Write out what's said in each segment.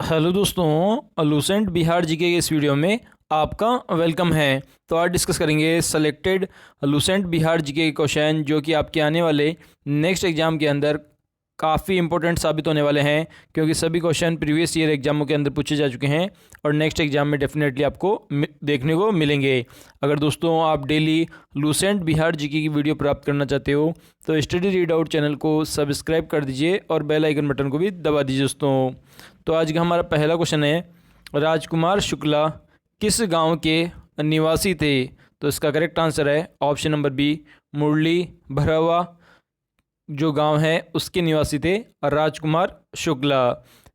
Hello दोस्तों, Lucent Bihar GK के इस वीडियो में आपका वेलकम है। तो आज डिस्कस करेंगे सेलेक्टेड लूसेंट बिहार जीके के क्वेश्चन जो कि आपके आने वाले नेक्स्ट एग्जाम के अंदर काफ़ी इंपॉर्टेंट साबित होने वाले हैं, क्योंकि सभी क्वेश्चन प्रीवियस ईयर एग्जामों के अंदर पूछे जा चुके हैं और नेक्स्ट एग्जाम में डेफिनेटली आपको देखने को मिलेंगे। अगर दोस्तों आप डेली लूसेंट बिहार जीके की वीडियो प्राप्त करना चाहते हो तो स्टडी रीड आउट चैनल को सब्सक्राइब कर दीजिए और बेल आइकन बटन को भी दबा दीजिए दोस्तों। तो आज का हमारा पहला क्वेश्चन है, राजकुमार शुक्ला किस गांव के निवासी थे? तो इसका करेक्ट आंसर है ऑप्शन नंबर बी, मुरली भरावा जो गांव है उसके निवासी थे राजकुमार शुक्ला।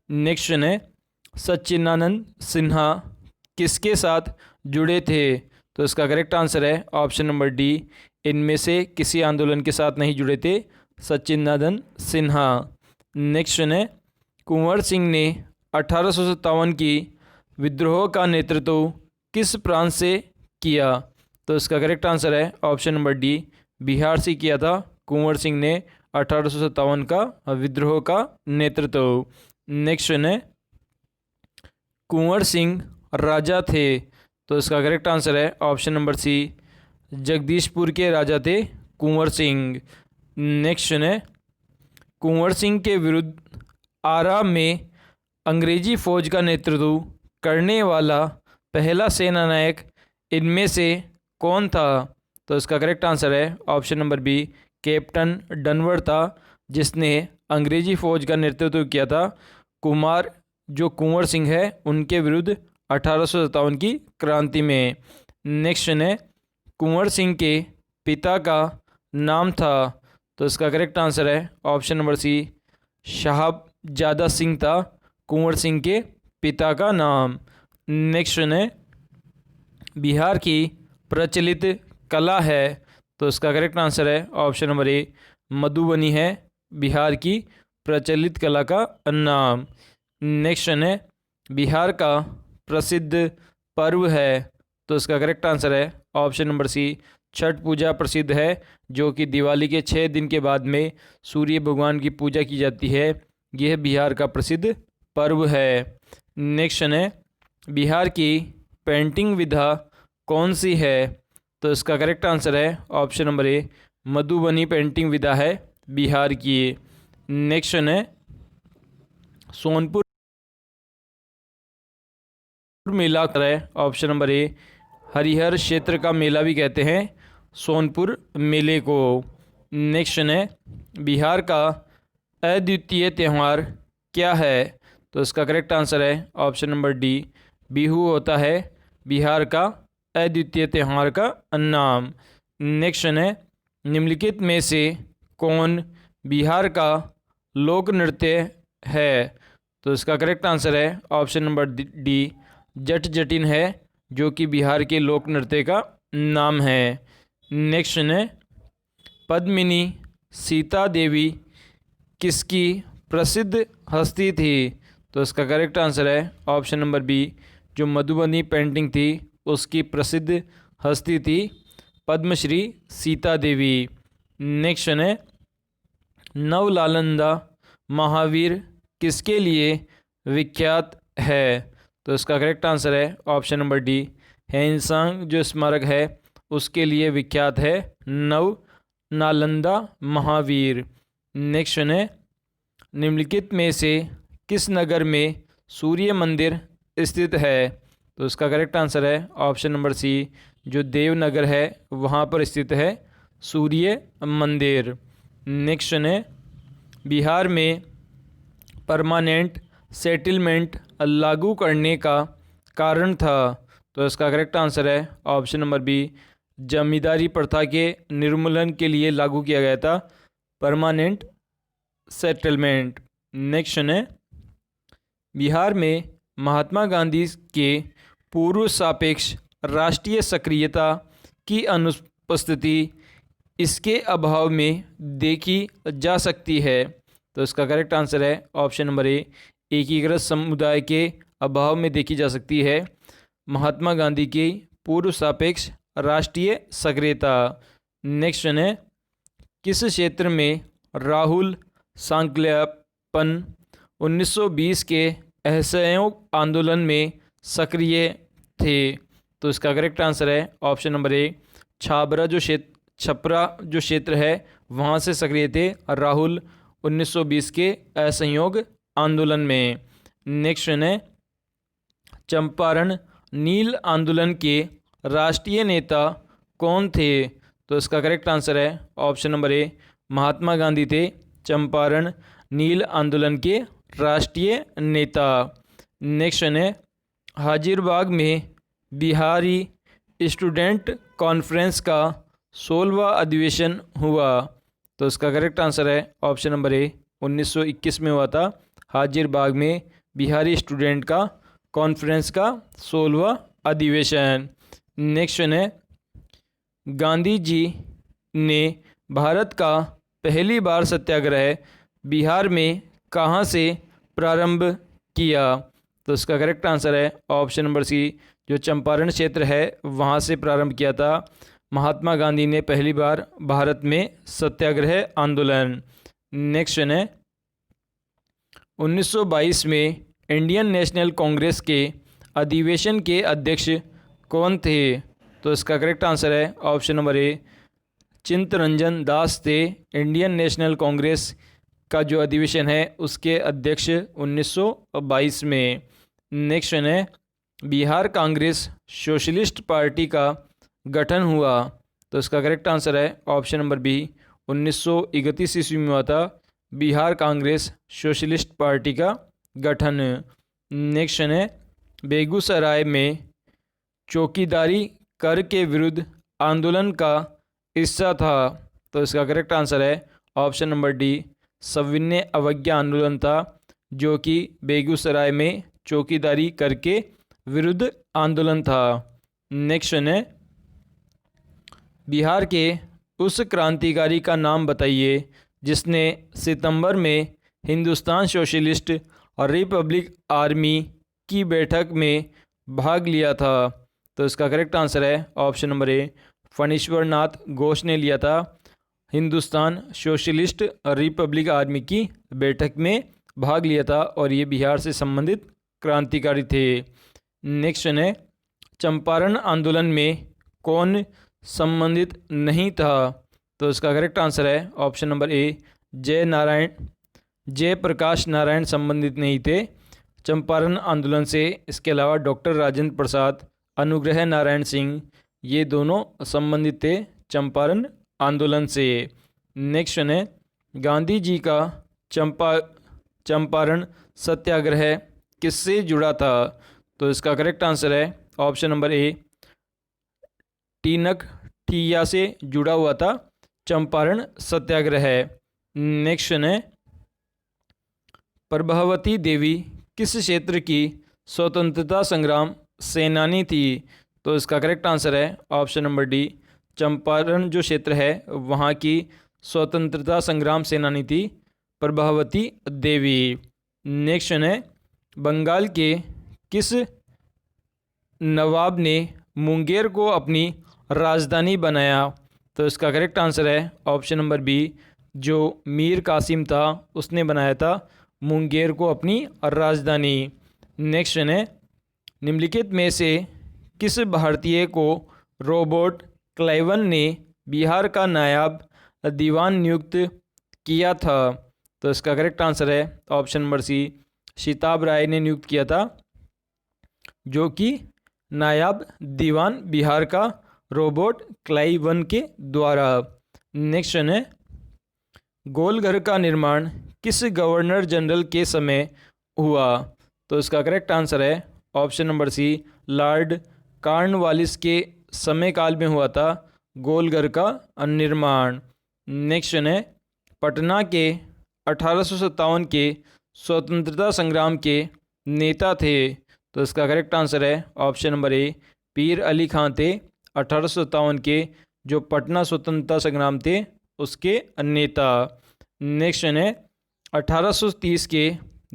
नेक्स्ट क्वेश्चन है, सच्चिदानंद सिन्हा किसके साथ जुड़े थे? तो इसका करेक्ट आंसर है ऑप्शन नंबर डी, इनमें से किसी आंदोलन के साथ नहीं जुड़े थे सच्चिदानंद सिन्हा। नेक्स्ट क्वेश्चन है, कुंवर सिंह ने 1857 की विद्रोह का नेतृत्व किस प्रांत से किया? तो इसका करेक्ट आंसर है ऑप्शन नंबर डी, बिहार से किया था कुंवर सिंह ने 1857 का विद्रोह का नेतृत्व। नेक्स्ट क्वेश्चन है, कुंवर सिंह राजा थे? तो इसका करेक्ट आंसर है ऑप्शन नंबर सी, जगदीशपुर के राजा थे कुंवर सिंह। नेक्स्ट क्वेश्चन है, कुंवर सिंह के विरुद्ध आरा में अंग्रेजी फौज का नेतृत्व करने वाला पहला सेना नायक इनमें से कौन था? तो इसका करेक्ट आंसर है ऑप्शन नंबर बी, कैप्टन डनवर था जिसने अंग्रेजी फौज का नेतृत्व किया था जो कुंवर सिंह है उनके विरुद्ध 1857 की क्रांति में। नेक्स्ट है, कुंवर सिंह के पिता का नाम था? तो इसका करेक्ट आंसर है ऑप्शन नंबर सी, साहबजादा सिंह था कुंवर सिंह के पिता का नाम। नेक्स्ट है, बिहार की प्रचलित कला है? तो इसका करेक्ट आंसर है ऑप्शन नंबर ए, मधुबनी है बिहार की प्रचलित कला का नाम। नेक्स्ट है, बिहार का प्रसिद्ध पर्व है? तो इसका करेक्ट आंसर है ऑप्शन नंबर सी, छठ पूजा प्रसिद्ध है जो कि दिवाली के 6 दिन के बाद में सूर्य भगवान की पूजा की जाती है। यह बिहार का प्रसिद्ध पर्व है। नेक्स्ट है, बिहार की पेंटिंग विधा कौन सी है? तो इसका करेक्ट आंसर है ऑप्शन नंबर ए, मधुबनी पेंटिंग विधा है बिहार की। नेक्स्ट है, सोनपुर मेला है ऑप्शन नंबर ए, हरिहर क्षेत्र का मेला भी कहते हैं सोनपुर मेले को। नेक्स्ट है, बिहार का अद्वितीय त्यौहार क्या है? तो इसका करेक्ट आंसर है ऑप्शन नंबर डी, बिहू होता है बिहार का अद्वितीय त्यौहार का नाम। नेक्स्ट है, निम्नलिखित में से कौन बिहार का लोक नृत्य है? तो इसका करेक्ट आंसर है option number D, Jat Jatin है जो कि बिहार के लोक नृत्य का नाम है। नेक्स्ट है, पद्मिनी सीता देवी किसकी प्रसिद्ध हस्ती थी? तो इसका करेक्ट आंसर है ऑप्शन नंबर बी, जो मधुबनी पेंटिंग थी उसकी प्रसिद्ध हस्ती थी पद्मश्री सीता देवी। नेक्स्ट है, नवलालंदा महावीर किसके लिए विख्यात है? तो इसका करेक्ट आंसर है ऑप्शन नंबर डी, हैंसांग जो स्मारक है उसके लिए विख्यात है नव नालंदा महावीर। नेक्स्ट है, निम्नलिखित में से किस नगर में सूर्य मंदिर स्थित है? तो इसका करेक्ट आंसर है ऑप्शन नंबर सी, जो देवनगर है वहाँ पर स्थित है सूर्य मंदिर। नेक्स्ट है, बिहार में परमानेंट सेटलमेंट लागू करने का कारण था? तो इसका करेक्ट आंसर है ऑप्शन नंबर बी, जमींदारी प्रथा के निर्मूलन के लिए लागू किया गया था परमानेंट सेटलमेंट। नेक्स्ट है, बिहार में महात्मा गांधी के पूर्व सापेक्ष राष्ट्रीय सक्रियता की अनुपस्थिति इसके अभाव में देखी जा सकती है? तो इसका करेक्ट आंसर है ऑप्शन नंबर ए, एकीकृत समुदाय के अभाव में देखी जा सकती है महात्मा गांधी की पूर्व सापेक्ष राष्ट्रीय सक्रियता। नेक्स्ट है, किस क्षेत्र में राहुल सांकल्यापन 1920 के असहयोग आंदोलन में सक्रिय थे? तो इसका करेक्ट आंसर है ऑप्शन नंबर ए, छपरा जो क्षेत्र है वहाँ से सक्रिय थे राहुल 1920 के असहयोग आंदोलन में। नेक्स्ट है, चंपारण नील आंदोलन के राष्ट्रीय नेता कौन थे? तो इसका करेक्ट आंसर है ऑप्शन नंबर ए, महात्मा गांधी थे चंपारण नील आंदोलन के राष्ट्रीय नेता। नेक्स्ट है, हाजिरबाग में बिहारी स्टूडेंट कॉन्फ्रेंस का 16वां अधिवेशन हुआ? तो इसका करेक्ट आंसर है ऑप्शन नंबर ए, 1921 में हुआ था हाजिरबाग में बिहारी स्टूडेंट का कॉन्फ्रेंस का 16वां अधिवेशन। नेक्स्ट है, गांधी जी ने भारत का पहली बार सत्याग्रह बिहार में कहाँ से प्रारंभ किया? तो इसका करेक्ट आंसर है ऑप्शन नंबर सी, जो चंपारण क्षेत्र है वहाँ से प्रारंभ किया था महात्मा गांधी ने पहली बार भारत में सत्याग्रह आंदोलन। नेक्स्ट है, 1922 में इंडियन नेशनल कांग्रेस के अधिवेशन के अध्यक्ष कौन थे? तो इसका करेक्ट आंसर है ऑप्शन नंबर ए, चित्तरंजन दास थे इंडियन नेशनल कांग्रेस का जो अधिवेशन है उसके अध्यक्ष 1922 में। नेक्स्ट है, बिहार कांग्रेस सोशलिस्ट पार्टी का गठन हुआ? तो इसका करेक्ट आंसर है ऑप्शन नंबर बी, 1931 ईस्वी में हुआ था बिहार कांग्रेस सोशलिस्ट पार्टी का गठन। नेक्स्ट है, बेगूसराय में चौकीदारी कर के विरुद्ध आंदोलन का हिस्सा था? तो इसका करेक्ट आंसर है ऑप्शन नंबर डी, सविनय अवज्ञा आंदोलन था जो कि बेगूसराय में चौकीदारी करके विरुद्ध आंदोलन था। नेक्स्ट है, बिहार के उस क्रांतिकारी का नाम बताइए जिसने सितंबर में हिंदुस्तान सोशलिस्ट और रिपब्लिक आर्मी की बैठक में भाग लिया था? तो इसका करेक्ट आंसर है ऑप्शन नंबर ए, फणीश्वर नाथ घोष ने लिया था हिंदुस्तान सोशलिस्ट रिपब्लिक आर्मी की बैठक में भाग लिया था और ये बिहार से संबंधित क्रांतिकारी थे। नेक्स्ट है, चंपारण आंदोलन में कौन संबंधित नहीं था? तो इसका करेक्ट आंसर है option number A, Jayaprakash Narayan संबंधित नहीं थे चंपारण आंदोलन से। इसके अलावा डॉक्टर राजेंद्र प्रसाद, अनुग्रह नारायण सिंह, ये दोनों संबंधित थे चंपारण आंदोलन से। नेक्स्ट है, गांधी जी का चंपारण सत्याग्रह किससे जुड़ा था? तो इसका करेक्ट आंसर है ऑप्शन नंबर ए, टीनक ठिया से जुड़ा हुआ था चंपारण सत्याग्रह। नेक्स्ट है, प्रभावती देवी किस क्षेत्र की स्वतंत्रता संग्राम सेनानी थी? तो इसका करेक्ट आंसर है ऑप्शन नंबर डी, चंपारण जो क्षेत्र है वहाँ की स्वतंत्रता संग्राम सेनानी थी प्रभावती देवी। नेक्स्ट है, बंगाल के किस नवाब ने मुंगेर को अपनी राजधानी बनाया? तो इसका करेक्ट आंसर है ऑप्शन नंबर बी, जो मीर कासिम था उसने बनाया था मुंगेर को अपनी राजधानी। नेक्स्ट है, निम्नलिखित में से किस भारतीय को रॉबर्ट क्लाइवन ने बिहार का नायब दीवान नियुक्त किया था? तो इसका करेक्ट आंसर है ऑप्शन नंबर सी, शिताब राय ने नियुक्त किया था जो कि नायब दीवान बिहार का रॉबर्ट क्लाइवन के द्वारा। नेक्स्ट है, गोलघर का निर्माण किस गवर्नर जनरल के समय हुआ? तो इसका करेक्ट आंसर है option number C, Lord Cornwallis के समय काल में हुआ था गोलघर का निर्माण। नेक्स्ट है, पटना के 1857 के स्वतंत्रता संग्राम के नेता थे? तो इसका करेक्ट आंसर है ऑप्शन नंबर ए, पीर अली खां थे 1857 के जो पटना स्वतंत्रता संग्राम थे उसके नेता। नेक्स्ट है, 1830 के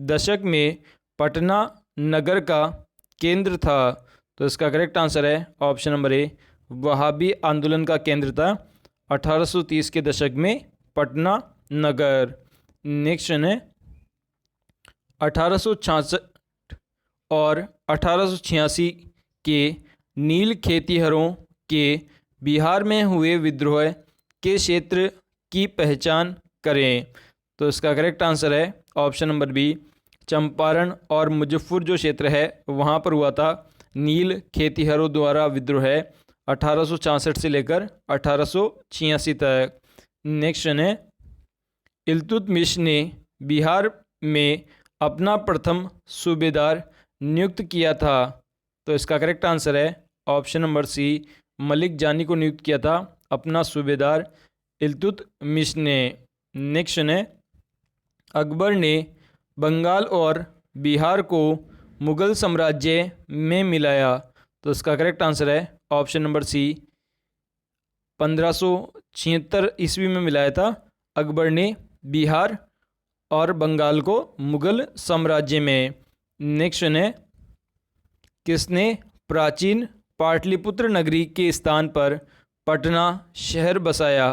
दशक में पटना नगर का केंद्र था? तो इसका करेक्ट आंसर है ऑप्शन नंबर ए, वहाबी आंदोलन का केंद्र था 1830 के दशक में पटना नगर। नेक्स्ट है, 1866 और 1886 के नील खेतिहरों के बिहार में हुए विद्रोह के क्षेत्र की पहचान करें। तो इसका करेक्ट आंसर है ऑप्शन नंबर बी, चंपारण और मुजफ्फर जो क्षेत्र है वहाँ पर हुआ था नील खेतिहरों द्वारा विद्रोह 1866 से लेकर 1886 तक। नेक्स्ट है, इल्तुतमिश ने बिहार में अपना प्रथम सूबेदार नियुक्त किया था। तो इसका करेक्ट आंसर है ऑप्शन नंबर सी, मलिक जानी को नियुक्त किया था अपना सूबेदार इल्तुतमिश ने। नेक्स्ट है, अकबर ने बंगाल और बिहार को मुग़ल साम्राज्य में मिलाया। तो इसका करेक्ट आंसर है ऑप्शन नंबर सी, 1576 ईस्वी में मिलाया था अकबर ने बिहार और बंगाल को मुग़ल साम्राज्य में। नेक्स्ट है, किसने प्राचीन पाटलिपुत्र नगरी के स्थान पर पटना शहर बसाया।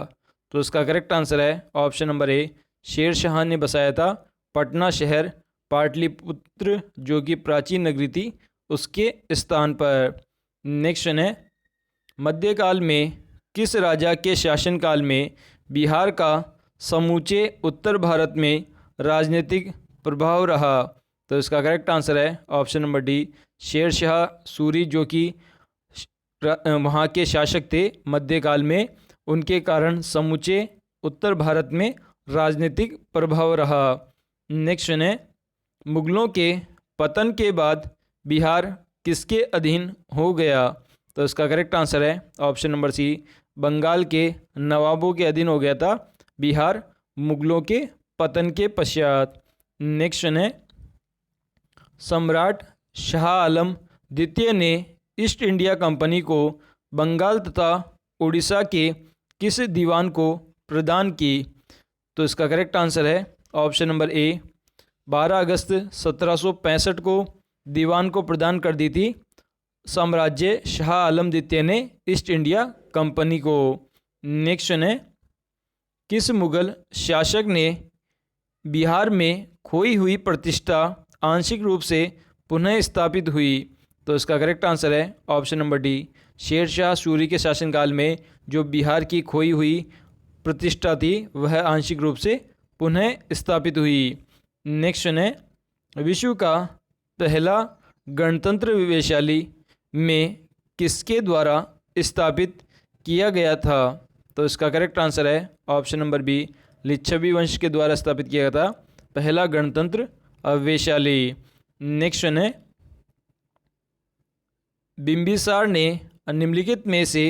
तो इसका करेक्ट आंसर है ऑप्शन नंबर ए, शेर शाह ने बसाया था पटना शहर पाटलिपुत्र जो कि प्राचीन नगरी थी उसके स्थान पर। नेक्स्ट है, मध्यकाल में किस राजा के शासनकाल में बिहार का समूचे उत्तर भारत में राजनीतिक प्रभाव रहा। तो इसका करेक्ट आंसर है option number D, Sher Shah Suri जो कि वहाँ के शासक थे मध्यकाल में, उनके कारण समूचे उत्तर भारत में राजनीतिक प्रभाव रहा। नेक्स्ट है, मुगलों के पतन के बाद बिहार किसके अधीन हो गया। तो इसका करेक्ट आंसर है ऑप्शन नंबर सी, बंगाल के नवाबों के अधीन हो गया था बिहार मुगलों के पतन के पश्चात। नेक्स्ट है, सम्राट शाह आलम द्वितीय ने ईस्ट इंडिया कंपनी को बंगाल तथा उड़ीसा के किस दीवान को प्रदान की। तो इसका करेक्ट आंसर है ऑप्शन नंबर ए, 12 अगस्त 1765 को दीवान को प्रदान कर दी थी साम्राज्य शाह आलम द्वितीय ने ईस्ट इंडिया कंपनी को। नेक्स्ट है, किस मुग़ल शासक ने बिहार में खोई हुई प्रतिष्ठा आंशिक रूप से पुनः स्थापित हुई। तो इसका करेक्ट आंसर है option number D, Sher Shah Suri के शासनकाल में जो बिहार की खोई हुई प्रतिष्ठा थी वह आंशिक रूप से पुनः स्थापित हुई। नेक्स्ट है, विश्व का पहला गणतंत्र वेशाली में किसके द्वारा स्थापित किया गया था। तो इसका करेक्ट आंसर है ऑप्शन नंबर बी, लिच्छवी वंश के द्वारा स्थापित किया गया था पहला गणतंत्र वेशाली। नेक्स्ट है, बिंबिसार ने निम्नलिखित में से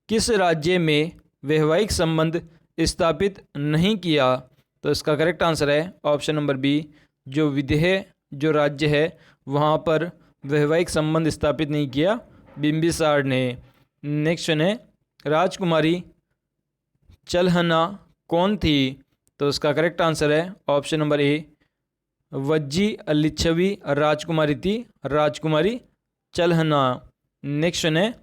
किस राज्य में वैवाहिक संबंध स्थापित नहीं किया। तो इसका करेक्ट आंसर है ऑप्शन नंबर बी, जो विदेह जो राज्य है वहाँ पर वैवाहिक संबंध स्थापित नहीं किया बिंबिसार ने। नेक्स्ट है, राजकुमारी चलहना कौन थी। तो इसका करेक्ट आंसर है option number A, Vajji Licchavi राजकुमारी थी राजकुमारी चलहना। नेक्स्ट है,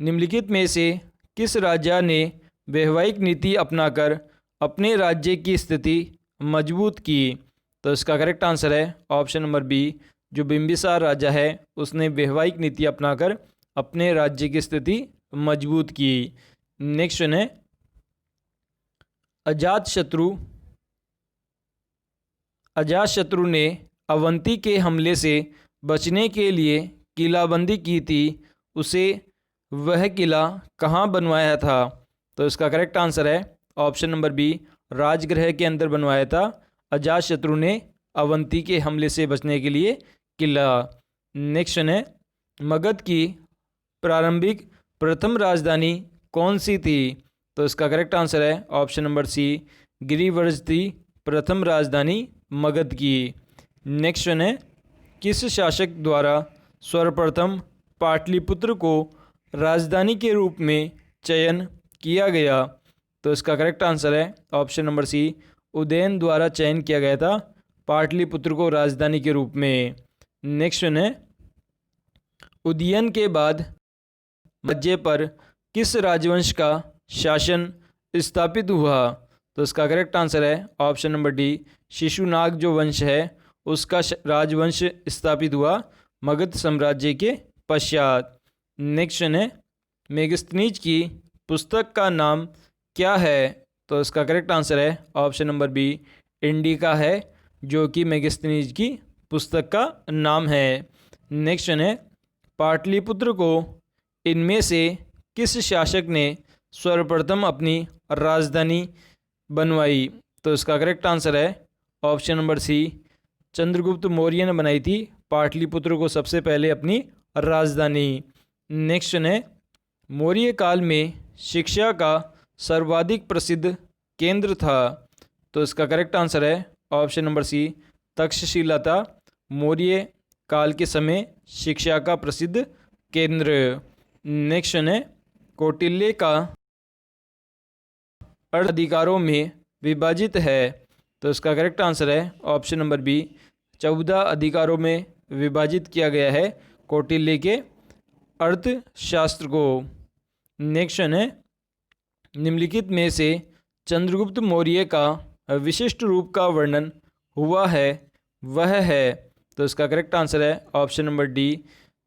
निम्नलिखित में से किस राजा ने वैवाहिक नीति अपनाकर अपने राज्य की स्थिति मजबूत की। तो इसका करेक्ट आंसर है ऑप्शन नंबर बी, जो बिंबिसार राजा है उसने वैवाहिक नीति अपनाकर अपने राज्य की स्थिति मजबूत की। नेक्स्ट है, अजातशत्रु ने अवंती के हमले से बचने के लिए किलाबंदी की थी, उसे वह किला कहाँ बनवाया था। तो इसका करेक्ट आंसर है ऑप्शन नंबर बी, राजगृह के अंदर बनवाया था अजातशत्रु ने अवंती के हमले से बचने के लिए किला। नेक्स्ट है, मगध की प्रारंभिक प्रथम राजधानी कौन सी थी। तो इसका करेक्ट आंसर है ऑप्शन नंबर सी, गिरिवर्ज थी प्रथम राजधानी मगध की। नेक्स्ट है, किस शासक द्वारा सर्वप्रथम पाटलिपुत्र को राजधानी के रूप में चयन किया गया। तो इसका करेक्ट आंसर है ऑप्शन नंबर सी, उदयन द्वारा चयन किया गया था पाटलिपुत्र को राजधानी के रूप में। नेक्स्ट है, उदयन के बाद राज्य पर किस राजवंश का शासन स्थापित हुआ। तो इसका करेक्ट आंसर है ऑप्शन नंबर डी, शिशुनाग जो वंश है उसका राजवंश स्थापित हुआ मगध साम्राज्य के पश्चात। नेक्स्ट है मेगस्थनीज की पुस्तक का नाम क्या है? तो इसका करेक्ट आंसर है ऑप्शन नंबर बी इंडिका है, जो कि मेगस्थनीज की पुस्तक का नाम है। नेक्स्ट है पाटलिपुत्र को इनमें से किस शासक ने सर्वप्रथम अपनी राजधानी बनवाई? तो इसका करेक्ट आंसर है option number C Chandragupta Maurya ने बनाई थी पाटलिपुत्र को सबसे पहले अपनी राजधानी। नेक्स्ट है मौर्य काल में शिक्षा का सर्वाधिक प्रसिद्ध केंद्र था। तो इसका करेक्ट आंसर है ऑप्शन नंबर सी तक्षशिला था मौर्य काल के समय शिक्षा का प्रसिद्ध केंद्र। नेक्स्ट है कौटिल्य का अर्थ अधिकारों में विभाजित है। तो इसका करेक्ट आंसर है ऑप्शन नंबर बी 14 अधिकारों में विभाजित किया गया है कौटिल्य के अर्थशास्त्र को। नेक्स्ट है निम्नलिखित में से चंद्रगुप्त मौर्य का विशिष्ट रूप का वर्णन हुआ है वह है? तो इसका करेक्ट आंसर है ऑप्शन नंबर डी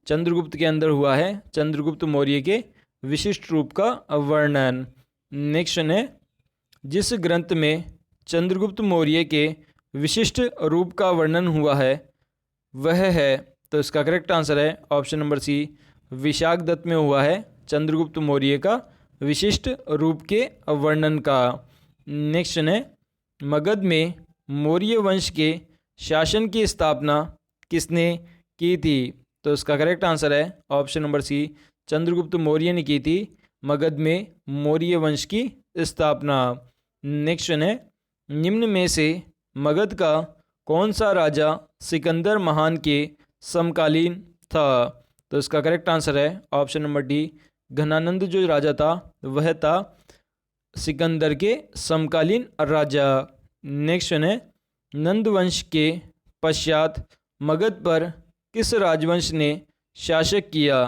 चंद्रगुप्त के अंदर हुआ है चंद्रगुप्त मौर्य के विशिष्ट रूप का वर्णन। नेक्स्ट है जिस ग्रंथ में चंद्रगुप्त मौर्य के विशिष्ट रूप का वर्णन हुआ है वह है? तो इसका करेक्ट आंसर है ऑप्शन नंबर सी विशाखदत्त में हुआ है चंद्रगुप्त मौर्य का विशिष्ट रूप के वर्णन का। नेक्स्ट है मगध में मौर्य वंश के शासन की स्थापना किसने की थी? तो इसका करेक्ट आंसर है option number C Chandragupta Maurya ने की थी मगध में मौर्य वंश की स्थापना। नेक्स्ट है निम्न में से मगध का कौन सा राजा सिकंदर महान के समकालीन था? तो इसका करेक्ट आंसर है ऑप्शन नंबर डी घनानंद जो राजा था वह था सिकंदर के समकालीन राजा। नेक्स्ट है नंद वंश के पश्चात मगध पर किस राजवंश ने शासक किया?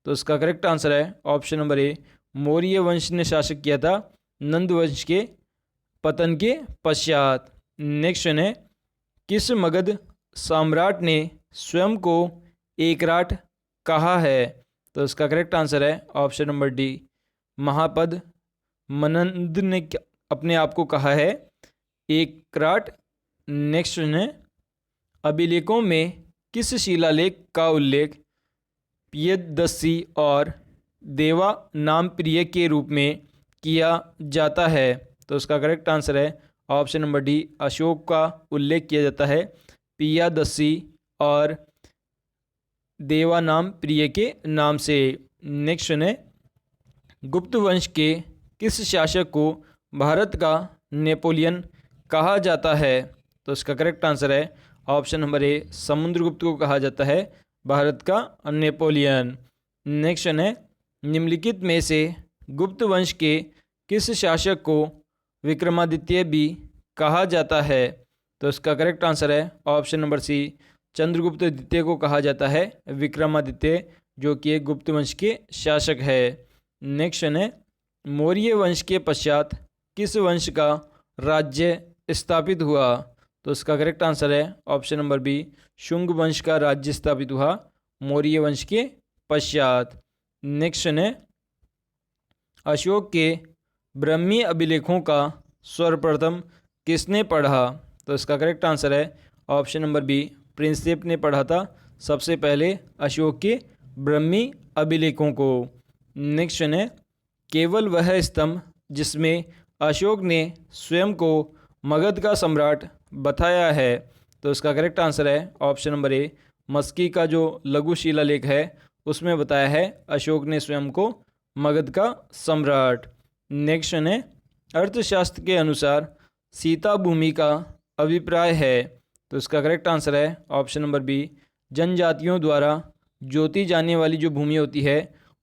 तो इसका करेक्ट आंसर है ऑप्शन नंबर ए मौर्य वंश ने शासक किया था नंद वंश के पतन के पश्चात। नेक्स्ट है किस मगध सम्राट ने स्वयं को एकराट कहा है? तो इसका करेक्ट आंसर है ऑप्शन नंबर डी महापद मनंद ने अपने आप को कहा है एकराट। नेक्स्ट है अभिलेखों में किस शिलालेख का उल्लेख पियदस्सी और देवा नाम प्रिय के रूप में किया जाता है? तो इसका करेक्ट आंसर है ऑप्शन नंबर डी अशोक का उल्लेख किया जाता है पियादस्सी और देवा नाम प्रिय के नाम से। नेक्स्ट है गुप्त वंश के किस शासक को भारत का नेपोलियन कहा जाता है? तो इसका करेक्ट आंसर है ऑप्शन नंबर ए समुद्रगुप्त को कहा जाता है भारत का नेपोलियन। नेक्स्ट है निम्नलिखित में से गुप्त वंश के किस शासक को विक्रमादित्य भी कहा जाता है? तो इसका करेक्ट आंसर है ऑप्शन नंबर सी चंद्रगुप्त द्वितीय को कहा जाता है विक्रमादित्य, जो कि एक गुप्त वंश के शासक है। नेक्स्ट है मौर्य वंश के पश्चात किस वंश का राज्य स्थापित हुआ? तो इसका करेक्ट आंसर है ऑप्शन नंबर बी शुंग वंश का राज्य स्थापित हुआ मौर्य वंश के पश्चात। नेक्स्ट है अशोक के ब्रह्मी अभिलेखों का सर्वप्रथम किसने पढ़ा? तो इसका करेक्ट आंसर है ऑप्शन नंबर बी प्रिंसेप ने पढ़ा था सबसे पहले अशोक के ब्रह्मी अभिलेखों को। नेक्स्ट है केवल वह स्तंभ जिसमें अशोक ने स्वयं को मगध का सम्राट बताया है। तो इसका करेक्ट आंसर है ऑप्शन नंबर ए मस्की का जो लघु शिलालेख है उसमें बताया है अशोक ने स्वयं को मगध का सम्राट। नेक्स्ट है अर्थशास्त्र के अनुसार सीता भूमि का अभिप्राय है। तो इसका करेक्ट आंसर है ऑप्शन नंबर बी जनजातियों द्वारा जोती जाने वाली जो भूमि होती है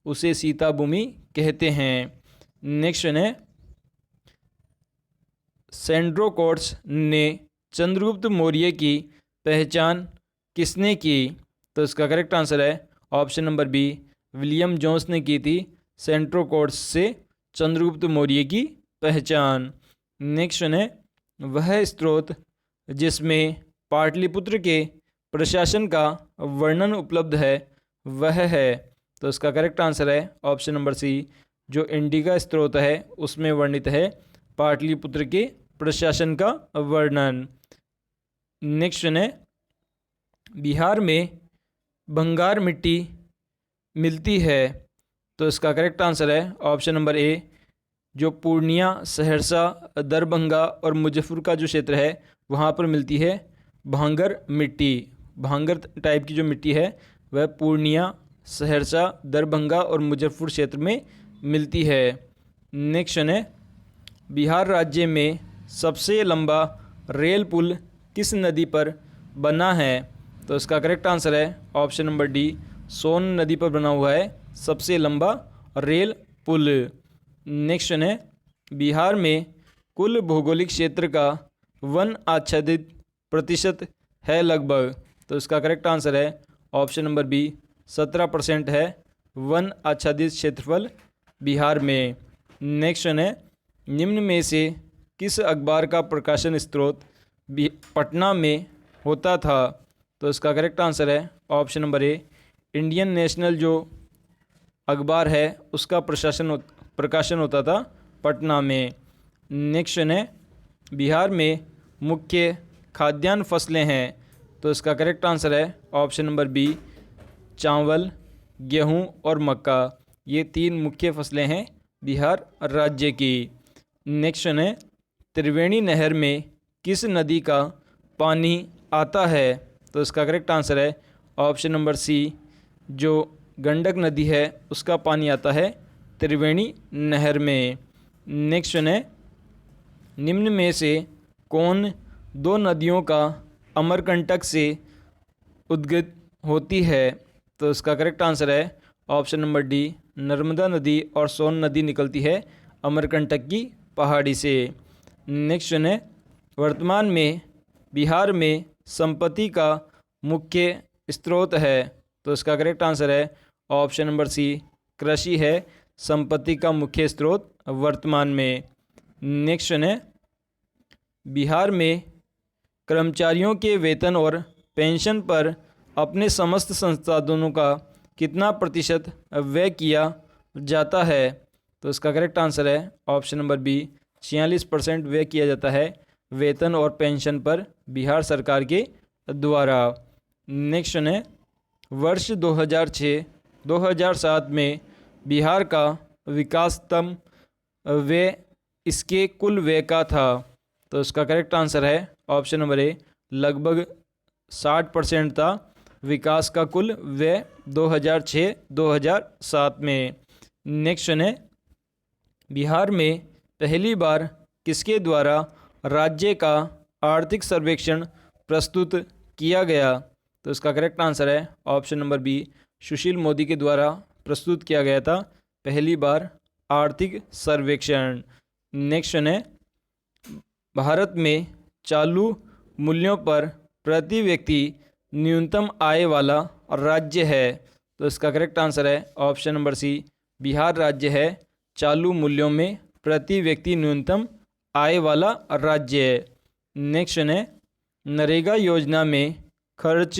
उसे सीता भूमि कहते हैं। नेक्स्ट है सेंड्रोकोट्स ने चंद्रगुप्त मौर्य की पहचान किसने की? तो इसका करेक्ट आंसर है option number B William Jones ने की थी सेंड्रोकोट्स से चंद्रगुप्त मौर्य की पहचान। नेक्स्ट है वह स्रोत जिसमें पाटलिपुत्र के प्रशासन का वर्णन उपलब्ध है वह है। तो इसका करेक्ट आंसर है ऑप्शन नंबर सी, जो इंडिका स्त्रोत है उसमें वर्णित है पाटलिपुत्र के प्रशासन का वर्णन। नेक्स्ट क्वेश्चन है, बिहार में भंगार मिट्टी मिलती है। तो इसका करेक्ट आंसर है ऑप्शन नंबर ए, जो पूर्णिया, सहरसा, दरभंगा और मुजफ्फरपुर का जो क्षेत्र है वहाँ पर मिलती है भांगर मिट्टी। भांगर टाइप की जो मिट्टी है वह पूर्णिया, सहरसा, दरभंगा और मुजफ्फरपुर क्षेत्र में मिलती है। नेक्स्ट है, बिहार राज्य में सबसे लंबा रेल पुल किस नदी पर बना है। तो इसका करेक्ट आंसर है ऑप्शन नंबर डी, सोन नदी पर बना हुआ है सबसे लंबा रेल पुल। नेक्स्ट है, बिहार में कुल भौगोलिक क्षेत्र का वन आच्छादित प्रतिशत है लगभग। तो इसका करेक्ट आंसर है ऑप्शन नंबर बी, 17% है वन आच्छादित क्षेत्रफल बिहार में। नेक्स्ट है, निम्न में से किस अखबार का प्रकाशन स्रोत पटना में होता था। तो इसका करेक्ट आंसर है ऑप्शन नंबर ए, इंडियन नेशनल जो अखबार है उसका प्रकाशन होता था पटना में। नेक्स्ट है, बिहार में मुख्य खाद्यान्न फसलें हैं। तो इसका करेक्ट आंसर है ऑप्शन नंबर बी, चावल, गेहूं और मक्का। ये 3 मुख्य फसलें हैं बिहार राज्य की। नेक्स्ट है, त्रिवेणी नहर में किस नदी का पानी आता है। तो इसका करेक्ट आंसर है ऑप्शन नंबर सी, जो गंडक नदी है उसका पानी आता है त्रिवेणी नहर में। नेक्स्ट है, निम्न में से कौन 2 नदियों का अमरकंटक से उद्गत होती है। तो इसका करेक्ट आंसर है ऑप्शन नंबर डी, नर्मदा नदी और सोन नदी निकलती है अमरकंटक की पहाड़ी से। नेक्स्ट है, वर्तमान में बिहार में संपत्ति का मुख्य स्रोत है। तो इसका करेक्ट आंसर है ऑप्शन नंबर सी, कृषि है संपत्ति का मुख्य स्रोत वर्तमान में। नेक्स्ट है, बिहार में कर्मचारियों के वेतन और पेंशन पर अपने समस्त संसाधनों का कितना प्रतिशत व्यय किया जाता है। तो इसका करेक्ट आंसर है ऑप्शन नंबर बी, 46% व्यय किया जाता है वेतन और पेंशन पर बिहार सरकार के द्वारा। नेक्स्ट है, वर्ष 2006-2007 में बिहार का विकासतम व्यय इसके कुल व्यय का था। तो इसका करेक्ट आंसर है ऑप्शन नंबर ए, लगभग 60% था विकास का कुल व्यय 2006-2007 में। नेक्स्ट है, बिहार में पहली बार किसके द्वारा राज्य का आर्थिक सर्वेक्षण प्रस्तुत किया गया। तो इसका करेक्ट आंसर है option number B, Sushil Modi के द्वारा प्रस्तुत किया गया था पहली बार आर्थिक सर्वेक्षण। नेक्स्ट है, भारत में चालू मूल्यों पर प्रति व्यक्ति न्यूनतम आय वाला राज्य है। तो इसका करेक्ट आंसर है ऑप्शन नंबर सी, बिहार राज्य है चालू मूल्यों में प्रति व्यक्ति न्यूनतम आय वाला राज्य है। नेक्स्ट है, नरेगा योजना में खर्च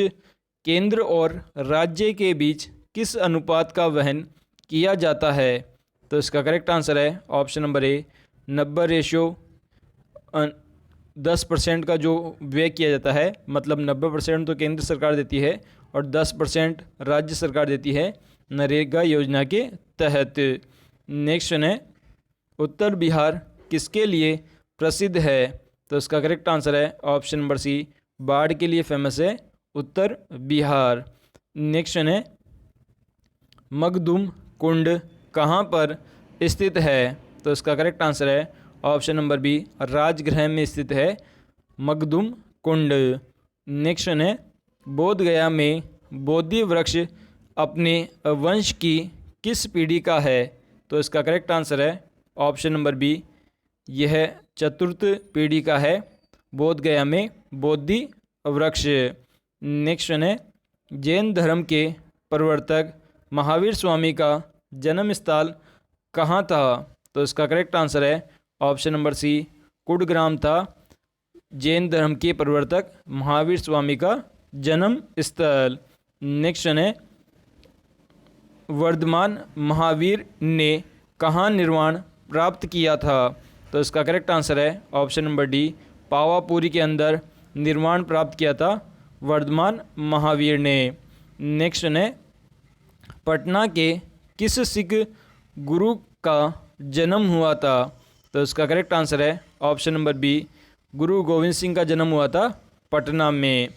केंद्र और राज्य के बीच किस अनुपात का वहन किया जाता है। तो इसका करेक्ट आंसर है ऑप्शन नंबर ए, 90/10% का जो व्यय किया जाता है, मतलब 90% तो केंद्र सरकार देती है और 10% राज्य सरकार देती है नरेगा योजना के तहत। नेक्स्ट है, उत्तर बिहार किसके लिए प्रसिद्ध है। तो इसका करेक्ट आंसर है ऑप्शन नंबर सी, बाढ़ के लिए फेमस है उत्तर बिहार। नेक्स्ट है, मखदूम कुंड कहाँ पर स्थित है। तो इसका करेक्ट आंसर है ऑप्शन नंबर बी, राजगृह में स्थित है मखदूम कुंड। नेक्स्ट है, बोध गया में बोधि वृक्ष अपने वंश की किस पीढ़ी का है। तो इसका करेक्ट आंसर है ऑप्शन नंबर बी, यह 4th पीढ़ी का है बोध गया में बोधि वृक्ष। नेक्स्ट है, जैन धर्म के प्रवर्तक महावीर स्वामी का जन्म स्थल कहाँ था। तो इसका करेक्ट आंसर है ऑप्शन नंबर सी, कुड़ग्राम था जैन धर्म के प्रवर्तक महावीर स्वामी का जन्म स्थल। नेक्स्ट है वर्धमान महावीर ने कहाँ निर्वाण प्राप्त किया था? तो इसका करेक्ट आंसर है ऑप्शन नंबर डी, पावापुरी के अंदर निर्वाण प्राप्त किया था वर्धमान महावीर ने। नेक्स्ट है पटना के किस सिख गुरु का जन्म हुआ था? तो इसका करेक्ट आंसर है ऑप्शन नंबर बी, गुरु गोविंद सिंह का जन्म हुआ था पटना में।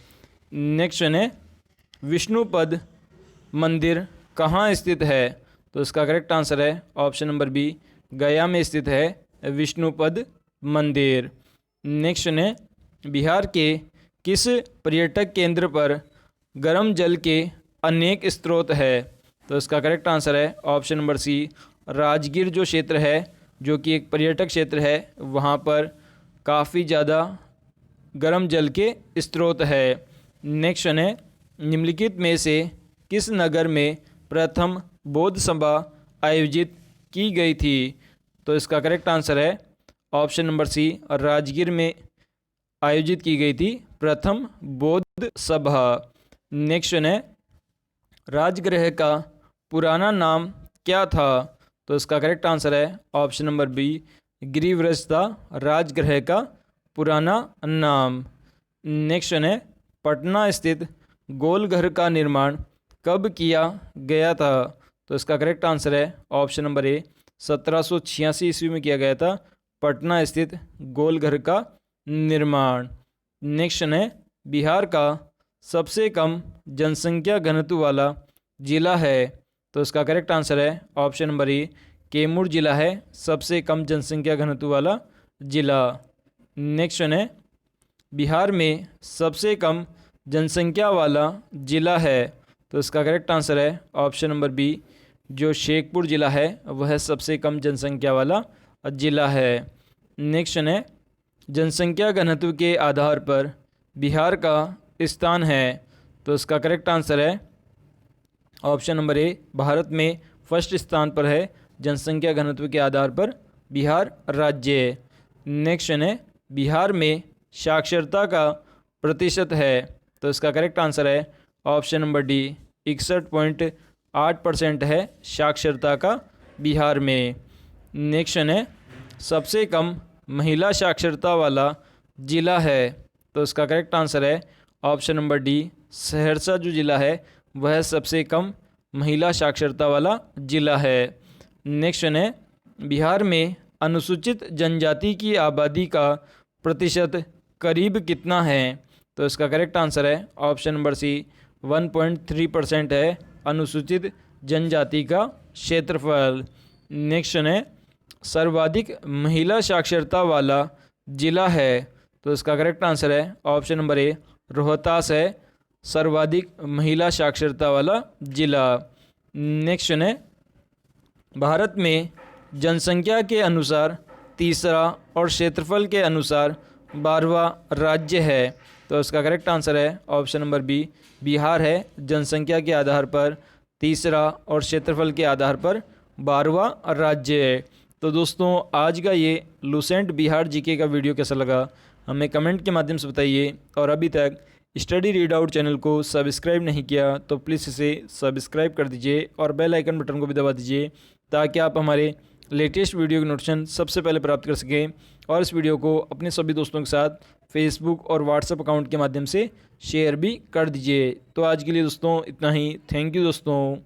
नेक्स्ट है विष्णुपद मंदिर कहाँ स्थित है? तो इसका करेक्ट आंसर है ऑप्शन नंबर बी, गया में स्थित है विष्णुपद मंदिर। नेक्स्ट है बिहार के किस पर्यटक केंद्र पर गर्म जल के अनेक स्रोत है? तो इसका करेक्ट आंसर है ऑप्शन नंबर सी, राजगीर जो क्षेत्र है जो कि एक पर्यटक क्षेत्र है, वहाँ पर काफ़ी ज़्यादा गर्म जल के स्रोत है। नेक्स्ट है निम्नलिखित में से किस नगर में प्रथम बौद्ध सभा आयोजित की गई थी? तो इसका करेक्ट आंसर है ऑप्शन नंबर सी, राजगीर में आयोजित की गई थी प्रथम बौद्ध सभा। नेक्स्ट है राजगृह का पुराना नाम क्या था? तो इसका करेक्ट आंसर है ऑप्शन नंबर बी, गिरिव्रज था राजगृह का पुराना नाम। नेक्स्ट है पटना स्थित गोलघर का निर्माण कब किया गया था? तो इसका करेक्ट आंसर है ऑप्शन नंबर ए, 1786 ईस्वी में किया गया था पटना स्थित गोलघर का निर्माण। नेक्स्ट है बिहार का सबसे कम जनसंख्या घनत्व वाला जिला है? तो इसका करेक्ट आंसर है ऑप्शन नंबर ए, कैमूर जिला है सबसे कम जनसंख्या घनत्व वाला जिला। नेक्स्ट है बिहार में सबसे कम जनसंख्या वाला जिला है? तो इसका करेक्ट आंसर है ऑप्शन नंबर बी, जो शेखपुर जिला है वह सबसे कम जनसंख्या वाला जिला है। नेक्स्ट है जनसंख्या घनत्व के आधार पर बिहार का स्थान है? तो इसका करेक्ट आंसर है ऑप्शन नंबर ए, भारत में फर्स्ट स्थान पर है जनसंख्या घनत्व के आधार पर बिहार राज्य। नेक्स्ट है बिहार में साक्षरता का प्रतिशत है? तो इसका करेक्ट आंसर है ऑप्शन नंबर डी, 61.8% है साक्षरता का बिहार में। नेक्स्ट है सबसे कम महिला साक्षरता वाला जिला है? तो इसका करेक्ट आंसर है ऑप्शन नंबर डी, सहरसा जो जिला है वह सबसे कम महिला साक्षरता वाला जिला है। नेक्स्ट है बिहार में अनुसूचित जनजाति की आबादी का प्रतिशत करीब कितना है? तो इसका करेक्ट आंसर है ऑप्शन नंबर सी, 1.3% है अनुसूचित जनजाति का क्षेत्रफल। नेक्स्ट है सर्वाधिक महिला साक्षरता वाला जिला है? तो इसका करेक्ट आंसर है ऑप्शन नंबर ए, रोहतास है सर्वाधिक महिला साक्षरता वाला जिला। नेक्स्ट है भारत में जनसंख्या के अनुसार तीसरा और क्षेत्रफल के अनुसार 12वां राज्य है? तो इसका करेक्ट आंसर है ऑप्शन नंबर बी, बिहार है जनसंख्या के आधार पर तीसरा और क्षेत्रफल के आधार पर 12वां राज्य है। तो दोस्तों आज का ये लुसेंट बिहार जीके का वीडियो कैसा लगा हमें कमेंट के माध्यम से बताइए, और अभी तक स्टडी रीड आउट चैनल को सब्सक्राइब नहीं किया तो प्लीज़ इसे सब्सक्राइब कर दीजिए और बेल आइकन बटन को भी दबा दीजिए ताकि आप हमारे लेटेस्ट वीडियो की नोटिफिकेशन सबसे पहले प्राप्त कर सकें, और इस वीडियो को अपने सभी दोस्तों के साथ फेसबुक और व्हाट्सएप अकाउंट के माध्यम से शेयर भी कर दीजिए। तो आज के लिए दोस्तों इतना ही। थैंक यू दोस्तों।